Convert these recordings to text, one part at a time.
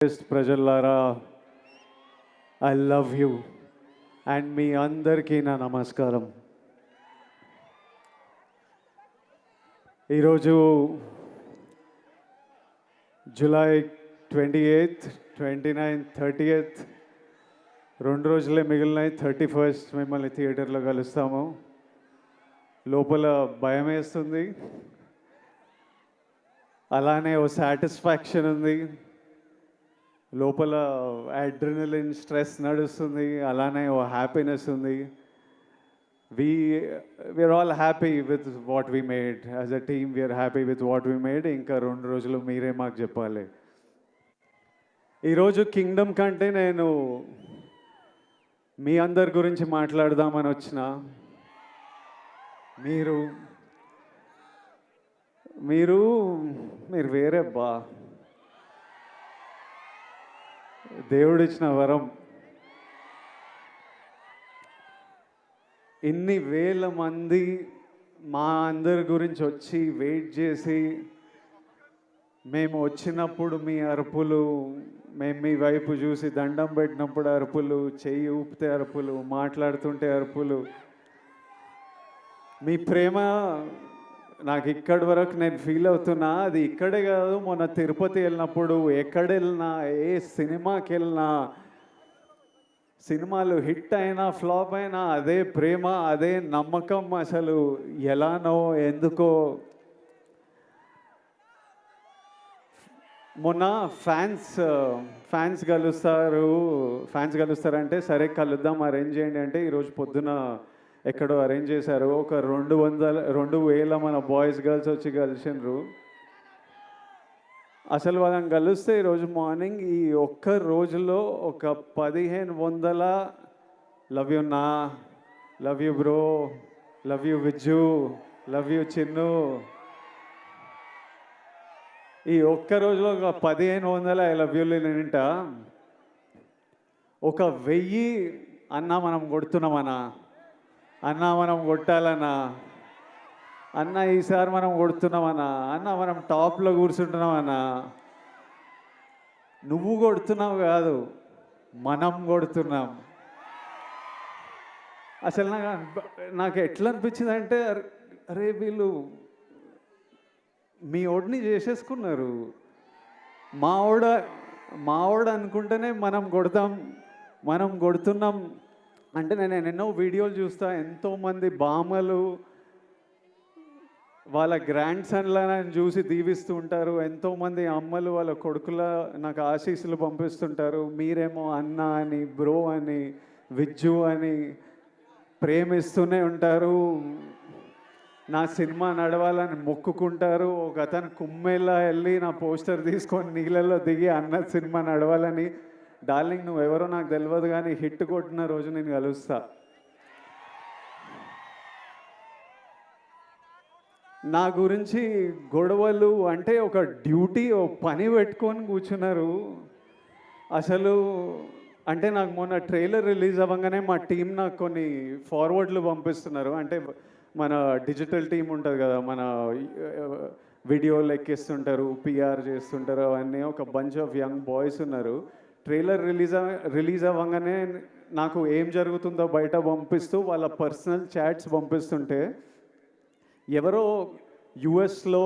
ప్రజల్లారా, I love you and మీ అందరికీ నా నమస్కారం. ఈరోజు జూలై 28th, 29th, 30th 2 రోజులే మిగిలినాయి. 31st మిమ్మల్ని థియేటర్లో కలుస్తాము. లోపల భయం వేస్తుంది, అలానే ఓ సాటిస్ఫాక్షన్ ఉంది. లోపల అడ్రినలిన్ స్ట్రెస్ నడుస్తుంది, అలానే ఓ హ్యాపీనెస్ ఉంది. We're all happy with what we made as a team. We're happy with what we made. ఇంకా 2 రోజులు మీరే మాకు చెప్పాలి. ఈరోజు కింగ్డమ్ కంటే నేను మీ అందరి గురించి మాట్లాడదామని వచ్చిన. మీరు మీరు మీరు వేరే బా, దేవుడిచ్చిన వరం. ఇన్ని వేల మంది మా అందరి గురించి వచ్చి వెయిట్ చేసి, మేము వచ్చినప్పుడు మీ అరుపులు, మేము మీ వైపు చూసి దండం పెట్టినప్పుడు అరుపులు, చెయ్యి ఊపితే అరుపులు, మాట్లాడుతుంటే అరుపులు, మీ ప్రేమ నాకు ఇక్కడి వరకు నేను ఫీల్ అవుతున్నా. అది ఇక్కడే కాదు, మొన్న తిరుపతి వెళ్ళినప్పుడు, ఎక్కడ వెళ్ళినా, ఏ సినిమాకి వెళ్ళినా, సినిమాలు హిట్ అయినా ఫ్లాప్ అయినా అదే ప్రేమ, అదే నమ్మకం. అసలు ఎలానో ఎందుకో. మొన్న ఫ్యాన్స్ కలుస్తారంటే సరే కలుద్దాం, అరేంజ్ చేయండి అంటే ఈరోజు పొద్దున ఎక్కడో అరేంజ్ చేశారు. ఒక 200,000 మన బాయ్స్ గర్ల్స్ వచ్చి కలిసినారు. అసలు వాళ్ళని కలిస్తే ఈరోజు మార్నింగ్ ఈ ఒక్క రోజులో ఒక 1500 లవ్ యూ నా, love you bro, love you Vijju, love you Chinnu, ఈ ఒక్క రోజులో ఒక 1500 ఐ లవ్ యూలు నింట. ఒక 1000 అన్నా మనం కొడుతున్నామన్నా, అన్నా మనం కొట్టాలన్నా, అన్న ఈసారి మనం కొడుతున్నామన్నా, అన్న మనం టాప్లో కూర్చుంటున్నామన్నా. నువ్వు కొడుతున్నావు కాదు, మనం కొడుతున్నాం. అసలు నాకు ఎట్లా అనిపించింది అంటే, అరే వీళ్ళు మీ ఓడిని చేసేసుకున్నారు. మావాడు అనుకుంటేనే మనం కొడుతున్నాం అంటే. నేను ఎన్నో వీడియోలు చూస్తా, ఎంతోమంది బామ్మలు వాళ్ళ గ్రాండ్ సన్లను చూసి దీవిస్తూ ఉంటారు. ఎంతోమంది అమ్మలు వాళ్ళ కొడుకుల నాకు ఆశీస్సులు పంపిస్తుంటారు. మీరేమో అన్న అని, బ్రో అని, విజ్జు అని ప్రేమిస్తూనే ఉంటారు. నా సినిమా నడవాలని మొక్కుకుంటారు. ఒక అతను కుమ్మెల్లా వెళ్ళి నా పోస్టర్ తీసుకొని నీళ్ళల్లో దిగి అన్న సినిమా నడవాలని. డార్లింగ్ నువ్వెవరో నాకు తెలియదు, కానీ హిట్ కొట్టిన రోజు నేను కలుస్తా. నా గురించి గొడవలు అంటే ఒక డ్యూటీ, ఓ పని పెట్టుకొని కూర్చున్నారు. అసలు అంటే నాకు మొన్న ట్రైలర్ రిలీజ్ అవ్వగానే మా టీం నాకు కొన్ని ఫార్వర్డ్లు పంపిస్తున్నారు. అంటే మన డిజిటల్ టీం ఉంటుంది కదా, మన వీడియోలు ఎక్కిస్తుంటారు, పిఆర్ చేస్తుంటారు, అవన్నీ ఒక బంచ్ ఆఫ్ యంగ్ బాయ్స్ ఉన్నారు. ట్రైలర్ రిలీజ్ అవ్వగానే నాకు ఏం జరుగుతుందో బయట పంపిస్తూ వాళ్ళ పర్సనల్ చాట్స్ పంపిస్తుంటే, ఎవరో యుఎస్లో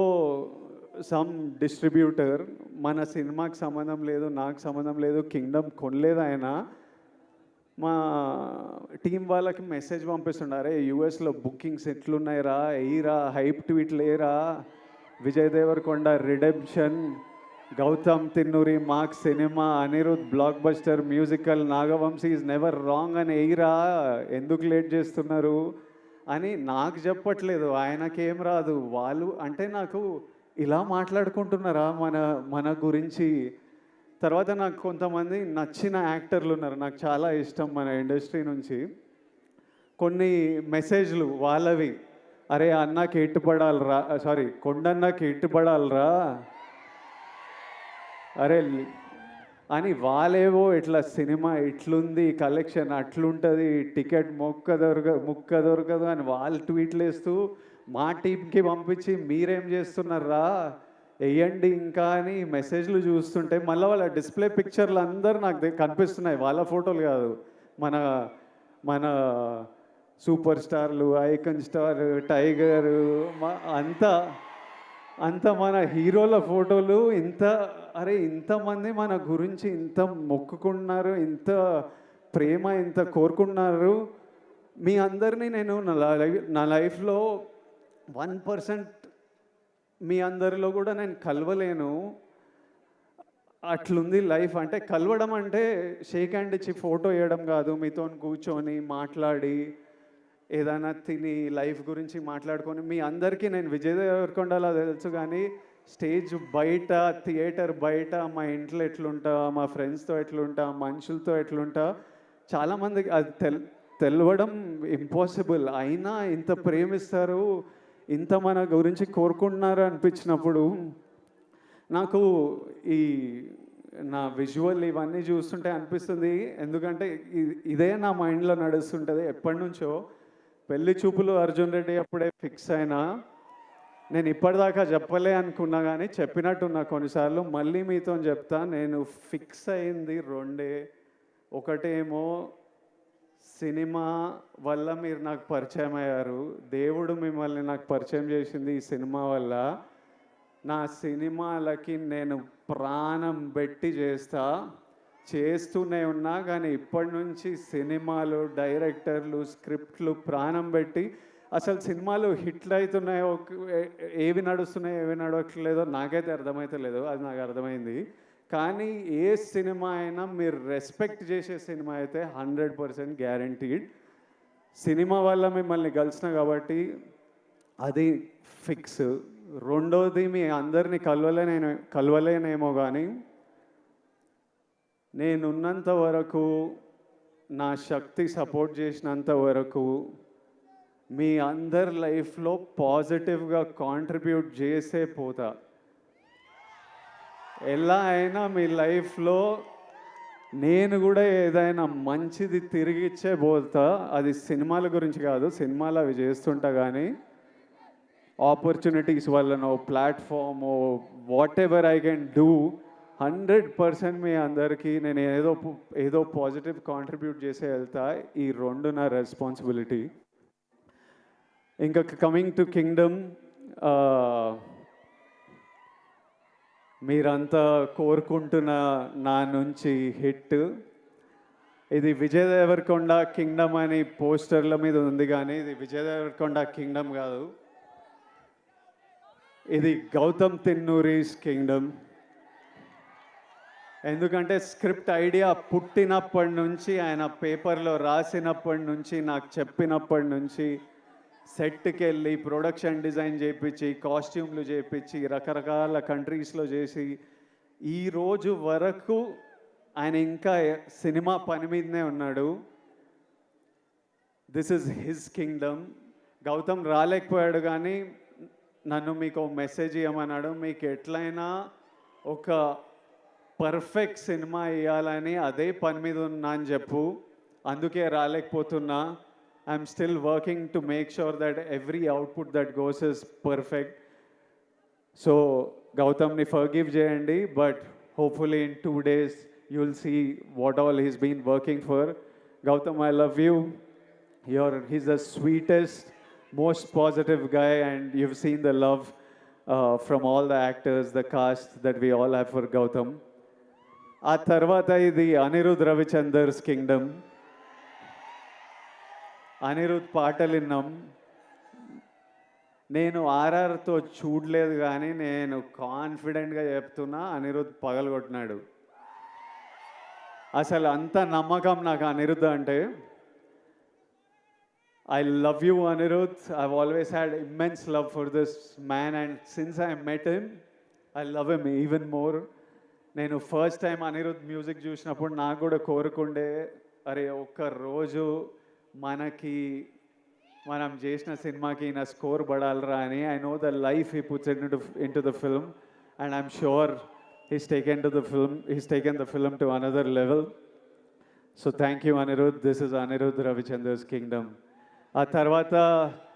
సమ్ డిస్ట్రిబ్యూటర్, మన సినిమాకి సంబంధం లేదు, నాకు సంబంధం లేదు, కింగ్డమ్ కొనలేదు ఆయన, మా టీం వాళ్ళకి మెసేజ్ పంపిస్తుండారే, యుఎస్లో బుకింగ్స్ ఎట్లున్నాయిరా, ఎయిరా, హైప్ ట్వీట్లు ఏరా, విజయ్ దేవరకొండ రిడెంప్షన్, గౌతమ్ తిన్నూరి మార్క్ సినిమా, Anirudh blockbuster musical, Nagavamsi is never wrong అని ఎయిరా, ఎందుకు లేట్ చేస్తున్నారు అని నాకు చెప్పట్లేదు. ఆయనకేం రాదు. వాళ్ళు అంటే నాకు ఇలా మాట్లాడుకుంటున్నారా మన గురించి. తర్వాత నాకు కొంతమంది నచ్చిన యాక్టర్లు ఉన్నారు, నాకు చాలా ఇష్టం మన ఇండస్ట్రీ నుంచి. కొన్ని మెసేజ్లు వాళ్ళవి, అరే అన్నకి ఎట్టుపడాలరా, సారీ కొండన్నకి ఎట్టుపడాలరా, అరే అని వాళ్ళేవో ఇట్లా సినిమా ఇట్లుంది, కలెక్షన్ అట్లుంటుంది, టికెట్ ముక్క దొరకదు అని వాళ్ళు ట్వీట్లు వేస్తూ మా టీంకి పంపించి మీరేం చేస్తున్నారా, వేయండి ఇంకా అని మెసేజ్లు చూస్తుంటే మళ్ళీ వాళ్ళ డిస్ప్లే పిక్చర్లు అందరూ నాకు కనిపిస్తున్నాయి. వాళ్ళ ఫోటోలు కాదు, మన మన సూపర్ స్టార్లు, ఐకన్ స్టార్, టైగరు, అంతా అంత మన హీరోల ఫోటోలు. అరే ఇంతమంది మన గురించి ఇంత మొక్కుకున్నారు, ఇంత ప్రేమ ఇంత కోరుకున్నారు. మీ అందరినీ నేను నా లైఫ్లో 1% మీ అందరిలో కూడా నేను కలవలేను. అట్లుంది లైఫ్. అంటే కలవడం అంటే షేక్ హ్యాండ్ ఇచ్చి ఫోటో వేయడం కాదు, మీతో కూర్చొని మాట్లాడి ఏదైనా తిని లైఫ్ గురించి మాట్లాడుకొని. మీ అందరికీ నేను విజయ్ దేవరకొండలా తెలుసు, కానీ స్టేజ్ బయట, థియేటర్ బయట, మా ఇంట్లో ఎట్లుంటా, మా ఫ్రెండ్స్తో ఎట్లుంటా, మనుషులతో ఎట్లుంటా, చాలామందికి అది తెలవడం ఇంపాసిబుల్. అయినా ఇంత ప్రేమిస్తారు, ఇంత మన గురించి కోరుకుంటున్నారు అనిపించినప్పుడు నాకు ఈ నా విజువల్ ఇవన్నీ చూస్తుంటే అనిపిస్తుంది. ఎందుకంటే ఇదే నా మైండ్లో నడుస్తుంటుంది ఎప్పటి నుంచో. పెళ్లి చూపులు అర్జున్ రెడ్డి అప్పుడే ఫిక్స్ అయినా. నేను ఇప్పటిదాకా చెప్పలే అనుకున్నా, కానీ చెప్పినట్టున్నా కొన్నిసార్లు. మళ్ళీ మీతో చెప్తా, నేను ఫిక్స్ అయింది రెండే. ఒకటేమో సినిమా వల్ల మీరు నాకు పరిచయం అయ్యారు, దేవుడు మిమ్మల్ని నాకు పరిచయం చేసింది ఈ సినిమా వల్ల. నా సినిమాలకి నేను ప్రాణం పెట్టి చేస్తూనే ఉన్నా, కానీ ఇప్పటి నుంచి సినిమాలు, డైరెక్టర్లు, స్క్రిప్ట్లు ప్రాణం పెట్టి. అసలు సినిమాలు హిట్లు అవుతున్నాయో, ఏవి నడుస్తున్నాయో ఏవి నడవట్లేదో నాకైతే అర్థమైతే లేదు, అది నాకు అర్థమైంది. కానీ ఏ సినిమా అయినా మీరు రెస్పెక్ట్ చేసే సినిమా అయితే 100% గ్యారంటీడ్. సినిమా వల్ల మిమ్మల్ని కలిసిన కాబట్టి అది ఫిక్స్. రెండోది, మీ అందరినీ కలవలేనేమో, కానీ నేనున్నంత వరకు, నా శక్తి సపోర్ట్ చేసినంత వరకు మీ అందరి లైఫ్లో పాజిటివ్గా కాంట్రిబ్యూట్ చేసే పోతా. ఎలా అయినా మీ లైఫ్లో నేను కూడా ఏదైనా మంచిది తిరిగి ఇచ్చే పోతా. అది సినిమాల గురించి కాదు, సినిమాలు అవి చేస్తుంటా, కానీ ఆపర్చునిటీస్ వల్లనో, ప్లాట్ఫామో, whatever I can do, 100% మీ అందరికీ నేను ఏదో పాజిటివ్ కాంట్రిబ్యూట్ చేసే వెళ్తా. ఈ రెండు నా రెస్పాన్సిబిలిటీ. ఇంకా కమింగ్ టు కింగ్డమ్, మీరంతా కోరుకుంటున్న నా నుంచి హిట్. ఇది విజయ్ దేవరకొండ కింగ్డమ్ అని పోస్టర్ల మీద ఉంది, కానీ ఇది విజయ్ దేవరకొండ కింగ్డమ్ కాదు, ఇది గౌతమ్ తిన్నూరీస్ కింగ్డమ్. ఎందుకంటే స్క్రిప్ట్ ఐడియా పుట్టినప్పటి నుంచి, ఆయన పేపర్లో రాసినప్పటి నుంచి, నాకు చెప్పినప్పటి నుంచి, సెట్కి వెళ్ళి ప్రొడక్షన్ డిజైన్ చేయించి, కాస్ట్యూమ్లు చేయించి, రకరకాల కంట్రీస్లో చేసి, ఈరోజు వరకు ఆయన ఇంకా సినిమా పని మీదనే ఉన్నాడు. This is his kingdom. Gautam రాలేకపోయాడు, కానీ నన్ను మీకు మెసేజ్ ఇవ్వమన్నాడు. మీకు ఎట్లయినా ఒక పర్ఫెక్ట్ సినిమా ఇవ్వాలని అదే పని మీద ఉన్నా అని చెప్పు. అందుకే రాలేకపోతున్నా. I'm still working to make sure that every output that goes is perfect. So, Gautamni forgive jayandi, but hopefully in 2 days you'll see what all he's been working for. Gautam, I love you. He's the sweetest, most positive guy, and you've seen the love from all the actors, the cast that we all have for Gautam. ఆ తర్వాత ఇది Anirudh రవిచందర్స్ Kingdom. Anirudh పాటలు విన్నాం. నేను ఆర్ఆర్తో చూడలేదు, కానీ నేను కాన్ఫిడెంట్గా చెప్తున్నా, అనిరుద్ పగలగొట్టినాడు. అసలు అంత నమ్మకం నాకు అనిరుద్ అంటే. I love you, Anirudh. I've always had immense love for this man, and since I met him, I love him even more. నేను ఫస్ట్ టైం అనిరుద్ మ్యూజిక్ చూసినప్పుడు నాకు కూడా కోరుకుండే, అరే ఒక్క రోజు మనం చేసిన సినిమాకి నా స్కోర్ పడాలరా అని. I know the life he puts in to the film, and I'm sure he's taken the film to another level. So thank you, Anirudh. This is Anirudh Ravichandra's kingdom. ఆ తర్వాత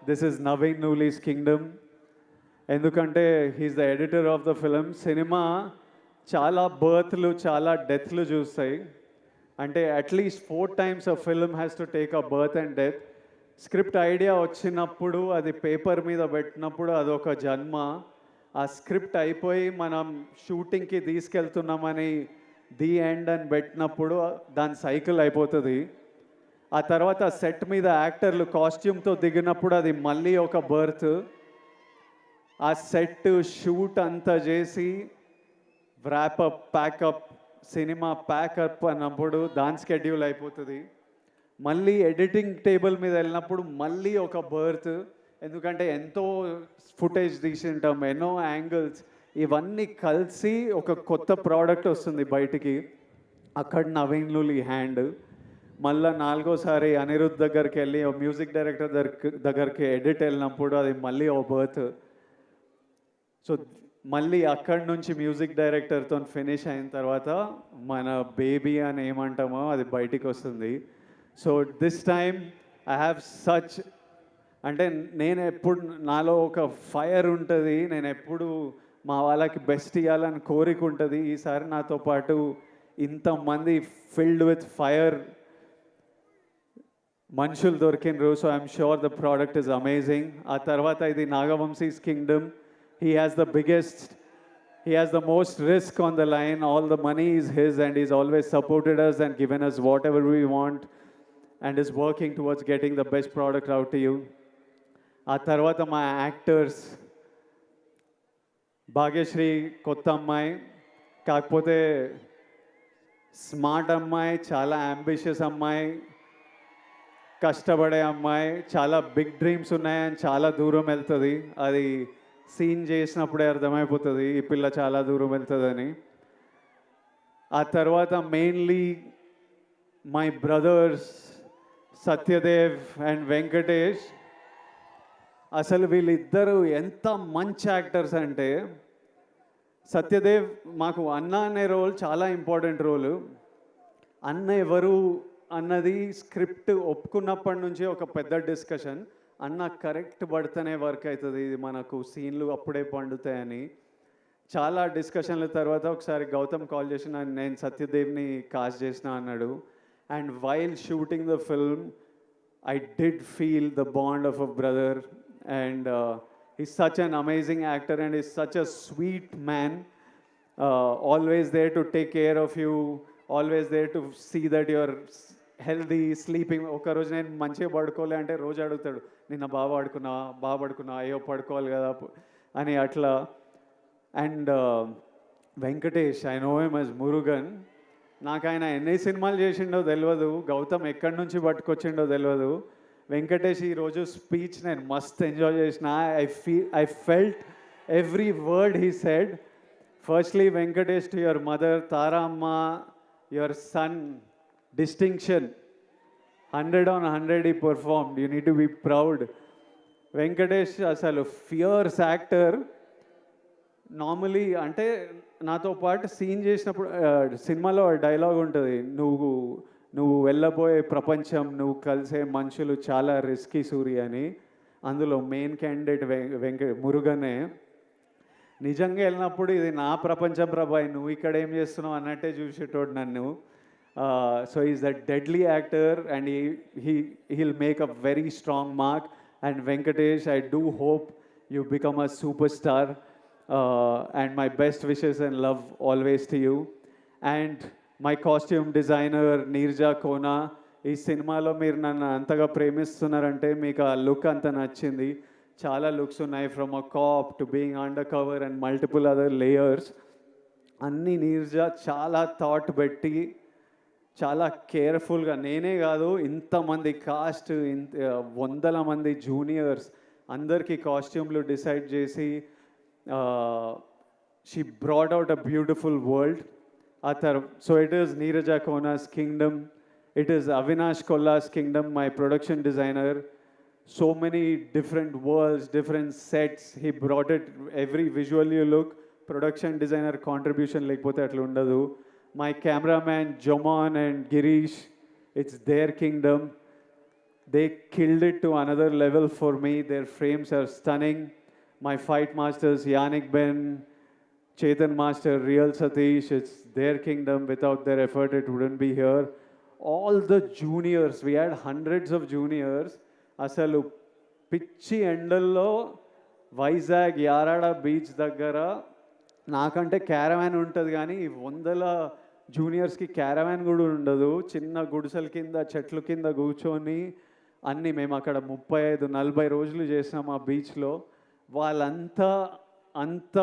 this is Naveen Nooli's Kingdom. ఎందుకంటే he's the editor of the film. Cinema చాలా బర్త్లు చాలా డెత్లు చూస్తాయి. అంటే at least 4 times a film has to take a birth and death. Script idea వచ్చినప్పుడు అది paper మీద పెట్టినప్పుడు అదొక జన్మ. ఆ స్క్రిప్ట్ అయిపోయి మనం షూటింగ్కి తీసుకెళ్తున్నామని ది ఎండ్ అని పెట్టినప్పుడు దాని సైకిల్ అయిపోతుంది. ఆ తర్వాత సెట్ మీద యాక్టర్లు కాస్ట్యూమ్తో దిగినప్పుడు అది మళ్ళీ ఒక బర్త్. ఆ సెట్ షూట్ అంతా చేసి వ్రాపప్ ప్యాకప్ సినిమా ప్యాకప్ అన్నప్పుడు దాని స్కెడ్యూల్ అయిపోతుంది. మళ్ళీ ఎడిటింగ్ టేబుల్ మీద వెళ్ళినప్పుడు మళ్ళీ ఒక బర్త్. ఎందుకంటే ఎంతో ఫుటేజ్ తీసింటాం, ఎన్నో యాంగిల్స్, ఇవన్నీ కలిసి ఒక కొత్త ప్రోడక్ట్ వస్తుంది బయటికి. అక్కడ నవీన్ లూలి హ్యాండ్. మళ్ళీ 4వసారి అనిరుద్ధ్ దగ్గరికి వెళ్ళి మ్యూజిక్ డైరెక్టర్ దగ్గరికి ఎడిట్ వెళ్ళినప్పుడు అది మళ్ళీ ఒక బర్త్. సో మళ్ళీ అక్కడి నుంచి మ్యూజిక్ డైరెక్టర్తో ఫినిష్ అయిన తర్వాత మన బేబీ అని ఏమంటామో అది బయటికి వస్తుంది. So this time I have such, అంటే నేను ఎప్పుడు నాలో ఒక ఫైర్ ఉంటుంది, నేను ఎప్పుడు మా వాళ్ళకి బెస్ట్ ఇవ్వాలని కోరిక ఉంటుంది. ఈసారి నాతో పాటు ఇంతమంది ఫిల్డ్ విత్ ఫైర్ మనుషులు దొరికినరు. So I'm sure the product is amazing. ఆ తర్వాత ఇది Nagavamsi's kingdom. He has the biggest, he has the most risk on the line. All the money is his and he's always supported us and given us whatever we want and is working towards getting the best product out to you. ఆ తర్వాత మా actors, Bhagyashree కొత్త అమ్మాయి, కాకపోతే smart అమ్మాయి, చాలా ambitious అమ్మాయి, కష్టపడే అమ్మాయి, చాలా బిగ్ డ్రీమ్స్ ఉన్నాయని చాలా దూరం వెళ్తుంది. అది సీన్ చేసినప్పుడే అర్థమైపోతుంది ఈ పిల్ల చాలా దూరం వెళ్తుందని. ఆ తర్వాత mainly my brothers Satyadev and Venkatesh. అసలు వీళ్ళిద్దరూ ఎంత మంచి యాక్టర్స్ అంటే, సత్యదేవ్ మాకు అన్న అనే రోల్ చాలా ఇంపార్టెంట్ రోలు. అన్న ఎవరు అన్నది స్క్రిప్ట్ ఒప్పుకున్నప్పటి నుంచి ఒక పెద్ద డిస్కషన్. అన్న కరెక్ట్ పడితేనే వర్క్ అవుతుంది, ఇది మనకు సీన్లు అప్పుడే పండుతాయని చాలా డిస్కషన్ల తర్వాత ఒకసారి గౌతమ్ కాల్ చేసి నేను సత్యదేవ్ని కాస్ట్ చేసిన అన్నాడు. And while shooting the film I did feel the bond of a brother. And is such an amazing actor and is such a sweet man. Always there to take care of you, always there to see that your healthy sleeping. ఒకరోజు నేను మంచిగా పడుకోలే అంటే రోజు అడుగుతాడు, నిన్న బాగా పడుకున్నా, అయ్యో పడుకోవాలి కదా అని అట్లా. And Venkatesh, I know him as Murugan. నాకు ఆయన ఎన్ని సినిమాలు చేసిండో తెలియదు, గౌతమ్ ఎక్కడి నుంచి పట్టుకొచ్చిండో తెలియదు. వెంకటేష్ ఈరోజు స్పీచ్ నేను మస్త్ ఎంజాయ్ చేసిన. I felt every word he said. Firstly Venkatesh, to your mother Tara అమ్మ, your son distinction 100 on 100 he performed. You need to be proud. Venkatesh అసలు ఫియర్స్ యాక్టర్. నార్మలీ అంటే నాతో పాటు సీన్ చేసినప్పుడు సినిమాలో డైలాగ్ ఉంటుంది, నువ్వు వెళ్ళబోయే ప్రపంచం, నువ్వు కలిసే మనుషులు చాలా రిస్కీ సూరి అని. అందులో మెయిన్ క్యాండిడేట్ మురుగనే. నిజంగా వెళ్ళినప్పుడు ఇది నా ప్రపంచం ప్రభాయ్, నువ్వు ఇక్కడ ఏం చేస్తున్నావు అన్నట్టే చూసేటోడు నన్ను. So he's a deadly actor and he'll make a very strong mark. And Venkatesh, I do hope you become a superstar. And my best wishes and love always to you. And my costume designer Neerja Kona, ఈ సినిమాలో మీరు నన్ను అంతగా ప్రేమిస్తున్నారంటే మీకు ఆ look అంత నచ్చింది. చాలా లుక్స్ ఉన్నాయి, from a cap to being under cover and multiple other layers. అన్నీ నీర్జా చాలా థాట్ పెట్టి చాలా కేర్ఫుల్గా, నేనే కాదు ఇంతమంది కాస్ట్, వందల మంది జూనియర్స్ అందరికీ కాస్ట్యూమ్లు డిసైడ్ చేసి she brought out a beautiful world. So it is Neeraja Kona's kingdom, it is Avinash Kolla's kingdom, my production designer. So many different worlds, different sets, he brought it, every visual you look, production designer contribution lekapothe atla undadu. My cameraman Jomon and Girish, it's their kingdom. They killed it to another level for me. Their frames are stunning. my fight masters, Yannick Ben, Chetan Master, Real Satish, it's their kingdom. Without their effort, it wouldn't be here. All the juniors, we had hundreds of juniors. అసలు పిచ్చి ఎండల్లో Vizag Yarada beach దగ్గర నాకంటే caravan ఉంటుంది కానీ ఈ వందల జూనియర్స్కి caravan కూడా ఉండదు. చిన్న గుడిసెల కింద చెట్ల కింద కూర్చొని అన్నీ మేము అక్కడ 35-40 రోజులు చేసినాం ఆ బీచ్లో. వాళ్ళంతా అంత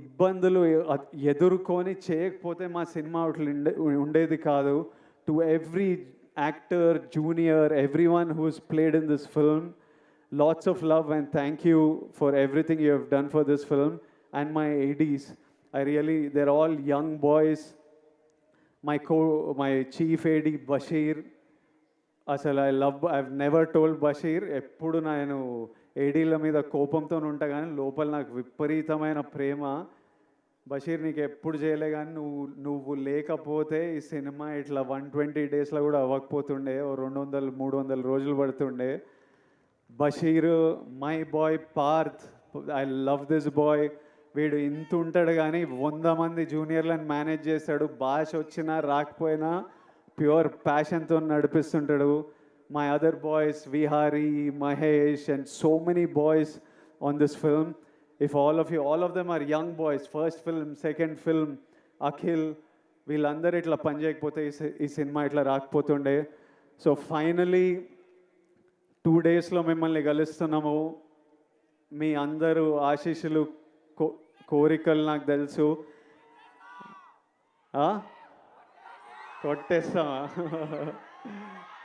ఇబ్బందులు ఎదుర్కొని చేయకపోతే మా సినిమా ఉండేది కాదు. To every actor, junior, every one who's played in this film, lots of love and thank you for everything you have done for this film. And my ADs, they're all young boys. My chief AD Bashir, అసలు I've never told Bashir, ఎప్పుడు నేను ఏడీల మీద కోపంతో ఉంటా కానీ లోపల నాకు విపరీతమైన ప్రేమ. బషీర్ నీకు ఎప్పుడు చేయలే కానీ నువ్వు లేకపోతే ఈ సినిమా ఇట్లా 120 డేస్లో కూడా అవ్వకపోతుండే, 200-300 రోజులు పడుతుండే. Basheer, my boy Parth, I love this boy. వీడు ఇంత ఉంటాడు కానీ 100 మంది జూనియర్లను మేనేజ్ చేస్తాడు. భాష వచ్చినా రాకపోయినా ప్యూర్ ప్యాషన్తో నడిపిస్తుంటాడు. My other boys, Vihari, Mahesh and so many boys on this film. If all of them are young boys, first film, second film, Akhil, వీళ్ళందరూ ఇట్లా పని చేయకపోతే ఈ సినిమా ఇట్లా రాకపోతుండే. సో ఫైనలీ 2 డేస్లో మిమ్మల్ని కలుస్తున్నాము. మీ అందరూ ఆశీస్సులు, కోరికలు నాకు తెలుసు. కొట్టేస్తామా?